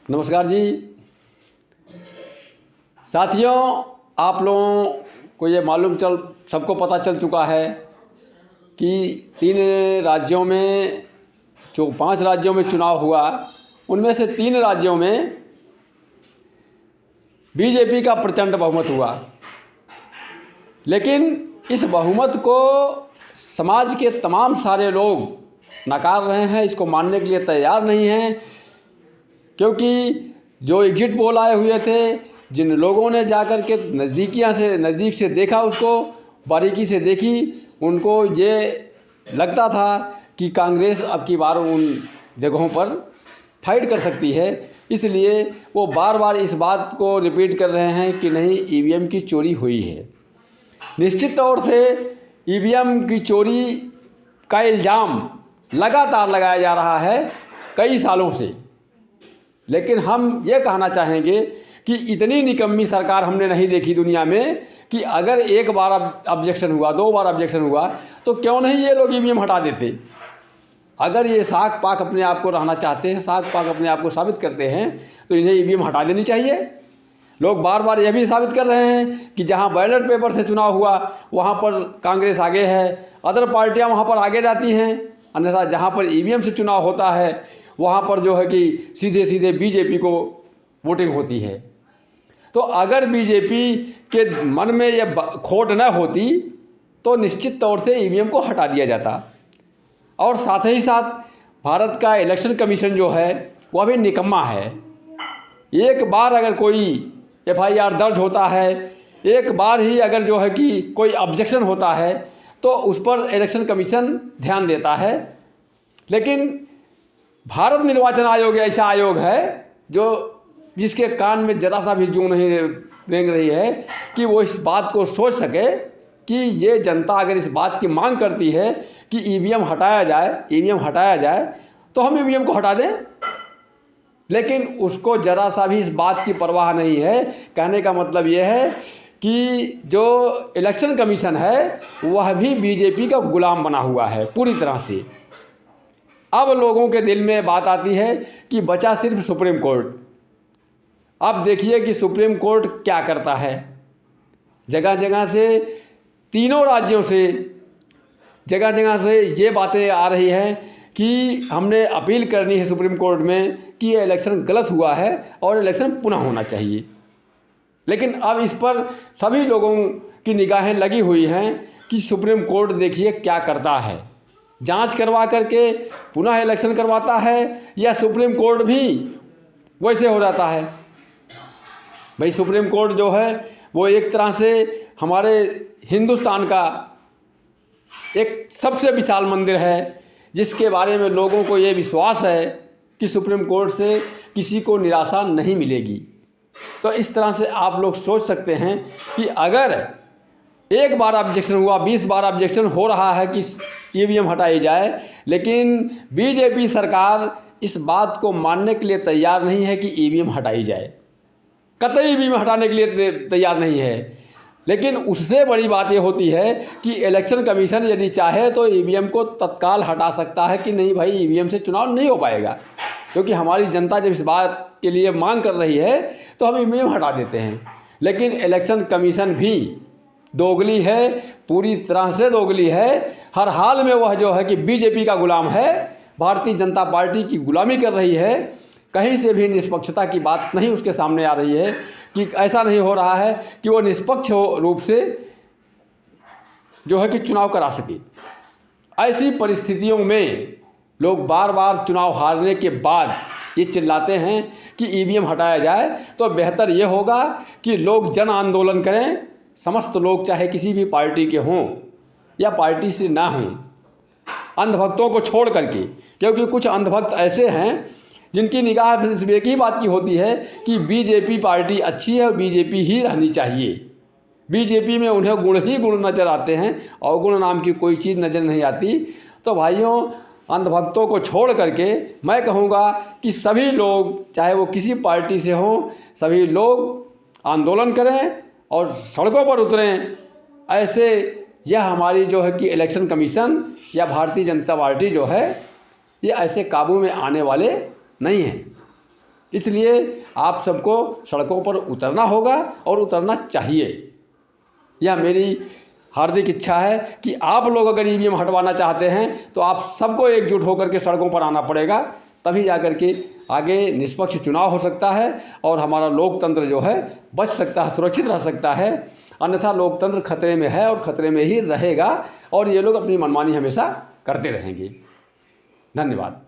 नमस्कार जी साथियों, आप लोगों को ये सबको पता चल चुका है कि 3 राज्यों में, जो 5 राज्यों में चुनाव हुआ, उनमें से 3 राज्यों में बीजेपी का प्रचंड बहुमत हुआ। लेकिन इस बहुमत को समाज के तमाम सारे लोग नकार रहे हैं, इसको मानने के लिए तैयार नहीं हैं, क्योंकि जो एग्जिट पोल आए हुए थे, जिन लोगों ने जाकर के नज़दीक से देखा, उसको बारीकी से देखी, उनको ये लगता था कि कांग्रेस अब की बार उन जगहों पर फाइट कर सकती है। इसलिए वो बार बार इस बात को रिपीट कर रहे हैं कि नहीं, ईवीएम की चोरी हुई है। निश्चित तौर से ईवीएम की चोरी का इल्ज़ाम लगातार लगाया जा रहा है कई सालों से। लेकिन हम ये कहना चाहेंगे कि इतनी निकम्मी सरकार हमने नहीं देखी दुनिया में कि अगर एक बार ऑब्जेक्शन हुआ, 2 बार ऑब्जेक्शन हुआ, तो क्यों नहीं ये लोग ईवीएम हटा देते। अगर ये साख पाक अपने आप को रहना चाहते हैं, साख पाक अपने आप को साबित करते हैं, तो इन्हें ईवीएम हटा देनी चाहिए। लोग बार बार यह भी साबित कर रहे हैं कि जहां बैलेट पेपर से चुनाव हुआ वहां पर कांग्रेस आगे है, अदर पार्टियां वहां पर आगे जाती हैं। अन्यथा जहां पर ईवीएम से चुनाव होता है वहाँ पर जो है कि सीधे सीधे बीजेपी को वोटिंग होती है। तो अगर बीजेपी के मन में यह खोट न होती तो निश्चित तौर से ईवीएम को हटा दिया जाता। और साथ ही साथ भारत का इलेक्शन कमीशन जो है वह भी निकम्मा है। एक बार अगर कोई एफआईआर दर्ज होता है, एक बार ही अगर जो है कि कोई ऑब्जेक्शन होता है, तो उस पर इलेक्शन कमीशन ध्यान देता है। लेकिन भारत निर्वाचन आयोग ऐसा आयोग है जिसके कान में ज़रा सा भी जू नहीं रेंग रही है कि वो इस बात को सोच सके कि ये जनता अगर इस बात की मांग करती है कि ईवीएम हटाया जाए तो हम ईवीएम को हटा दें। लेकिन उसको ज़रा सा भी इस बात की परवाह नहीं है। कहने का मतलब ये है कि जो इलेक्शन कमीशन है वह भी बीजेपी का गुलाम बना हुआ है पूरी तरह से। अब लोगों के दिल में बात आती है कि बचा सिर्फ सुप्रीम कोर्ट। अब देखिए कि सुप्रीम कोर्ट क्या करता है। जगह जगह से, तीनों राज्यों से जगह जगह से ये बातें आ रही हैं कि हमने अपील करनी है सुप्रीम कोर्ट में कि ये इलेक्शन गलत हुआ है और इलेक्शन पुनः होना चाहिए। लेकिन अब इस पर सभी लोगों की निगाहें लगी हुई हैं कि सुप्रीम कोर्ट देखिए क्या करता है। जांच करवा करके पुनः इलेक्शन करवाता है या सुप्रीम कोर्ट भी वैसे हो जाता है। भाई, सुप्रीम कोर्ट जो है वो एक तरह से हमारे हिंदुस्तान का एक सबसे विशाल मंदिर है, जिसके बारे में लोगों को ये विश्वास है कि सुप्रीम कोर्ट से किसी को निराशा नहीं मिलेगी। तो इस तरह से आप लोग सोच सकते हैं कि अगर एक बार ऑब्जेक्शन हुआ, 20 बार ऑब्जेक्शन हो रहा है कि ईवीएम हटाई जाए, लेकिन बीजेपी सरकार इस बात को मानने के लिए तैयार नहीं है कि ईवीएम हटाई जाए। कतई ईवीएम हटाने के लिए तैयार नहीं है। लेकिन उससे बड़ी बात ये होती है कि इलेक्शन कमीशन यदि चाहे तो ईवीएम को तत्काल हटा सकता है कि नहीं भाई, ईवीएम से चुनाव नहीं हो पाएगा, क्योंकि हमारी जनता जब इस बात के लिए मांग कर रही है तो हम ईवीएम हटा देते हैं। लेकिन इलेक्शन कमीशन भी दोगली है, पूरी तरह से दोगली है। हर हाल में वह जो है कि बीजेपी का गुलाम है, भारतीय जनता पार्टी की गुलामी कर रही है। कहीं से भी निष्पक्षता की बात नहीं उसके सामने आ रही है कि ऐसा नहीं हो रहा है कि वो निष्पक्ष रूप से जो है कि चुनाव करा सके। ऐसी परिस्थितियों में लोग बार बार चुनाव हारने के बाद ये चिल्लाते हैं कि ईवीएम हटाया जाए। तो बेहतर ये होगा कि लोग जन आंदोलन करें, समस्त लोग, चाहे किसी भी पार्टी के हों या पार्टी से ना हों, अंधभक्तों को छोड़ करके। क्योंकि कुछ अंधभक्त ऐसे हैं जिनकी निगाह सिर्फ एक ही बात की होती है कि बीजेपी पार्टी अच्छी है और बीजेपी ही रहनी चाहिए। बीजेपी में उन्हें गुण ही गुण नज़र आते हैं, अवगुण नाम की कोई चीज़ नज़र नहीं आती। तो भाइयों, अंधभक्तों को छोड़ करके मैं कहूँगा कि सभी लोग, चाहे वो किसी पार्टी से हों, सभी लोग आंदोलन करें और सड़कों पर उतरें। ऐसे यह हमारी जो है कि इलेक्शन कमीशन या भारतीय जनता पार्टी जो है, ये ऐसे काबू में आने वाले नहीं हैं। इसलिए आप सबको सड़कों पर उतरना होगा और उतरना चाहिए। यह मेरी हार्दिक इच्छा है कि आप लोग अगर ईवीएम हटवाना चाहते हैं तो आप सबको एकजुट होकर के सड़कों पर आना पड़ेगा, तभी जाकर के आगे निष्पक्ष चुनाव हो सकता है और हमारा लोकतंत्र जो है बच सकता है, सुरक्षित रह सकता है। अन्यथा लोकतंत्र खतरे में है और खतरे में ही रहेगा और ये लोग अपनी मनमानी हमेशा करते रहेंगे। धन्यवाद।